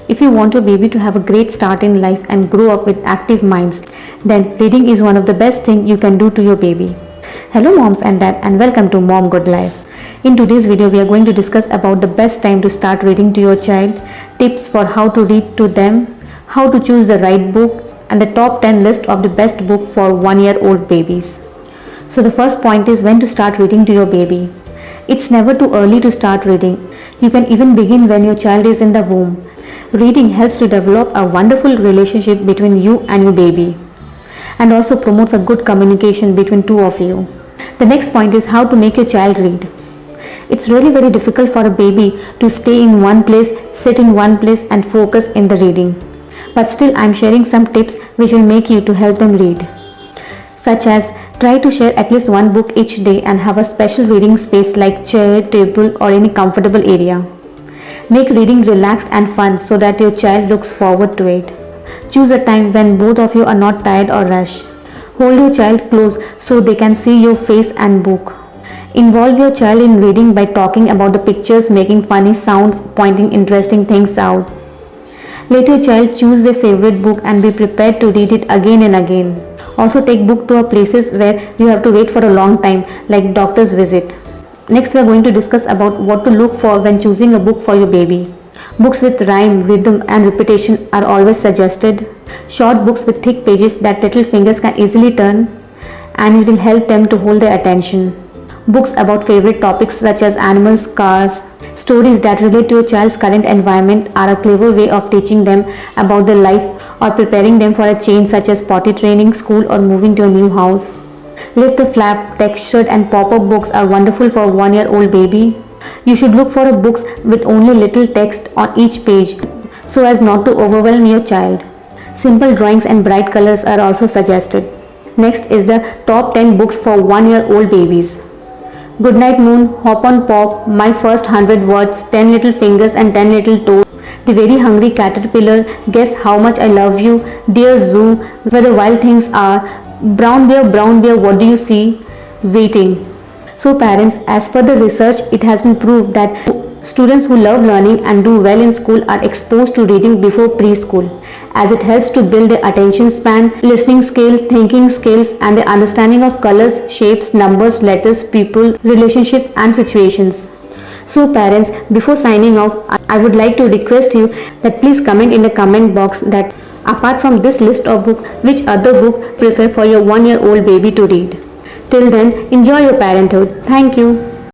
If you want your baby to have a great start in life and grow up with active minds, then reading is one of the best things you can do to your baby. Hello moms and dad, and welcome to Mom Good Life. In today's video, we are going to discuss about the best time to start reading to your child, tips for how to read to them, how to choose the right book, and the top 10 list of the best book for 1-year-old babies. So the first point is when to start reading to your baby. It's never too early to start reading. You can even begin when your child is in the womb. Reading helps to develop a wonderful relationship between you and your baby, and also promotes a good communication between two of you. The next point is how to make your child read. It's really very difficult for a baby to stay in one place, sit in one place and focus in the reading. But still I'm sharing some tips which will make you to help them read. Such as try to share at least one book each day and have a special reading space like chair, table or any comfortable area. Make reading relaxed and fun so that your child looks forward to it. Choose a time when both of you are not tired or rushed. Hold your child close so they can see your face and book. Involve your child in reading by talking about the pictures, making funny sounds, pointing interesting things out. Let your child choose their favorite book and be prepared to read it again and again. Also take book to places where you have to wait for a long time, like doctor's visit. Next we are going to discuss about what to look for when choosing a book for your baby. Books with rhyme, rhythm and repetition are always suggested. Short books with thick pages that little fingers can easily turn, and it will help them to hold their attention. Books about favorite topics such as animals, cars, stories that relate to your child's current environment are a clever way of teaching them about their life or preparing them for a change such as potty training, school or moving to a new house. Lift the flap, textured and pop-up books are wonderful for a 1-year-old baby. You should look for books with only little text on each page so as not to overwhelm your child. Simple drawings and bright colors are also suggested. Next is the top 10 books for 1-year-old babies. Goodnight Moon, Hop on Pop, My First 100 Words, 10 Little Fingers and 10 Little Toes, The Very Hungry Caterpillar, Guess How Much I Love You, Dear Zoo, Where the Wild Things Are, Brown Bear, What Do You See, Waiting. So parents, as per the research, it has been proved that students who love learning and do well in school are exposed to reading before preschool, as it helps to build their attention span, listening skill, thinking skills and their understanding of colors, shapes, numbers, letters, people, relationships and situations. So parents, before signing off, I would like to request you that please comment in the comment box that apart from this list of books, which other book prefer for your 1-year-old baby to read. Till then, enjoy your parenthood. Thank you.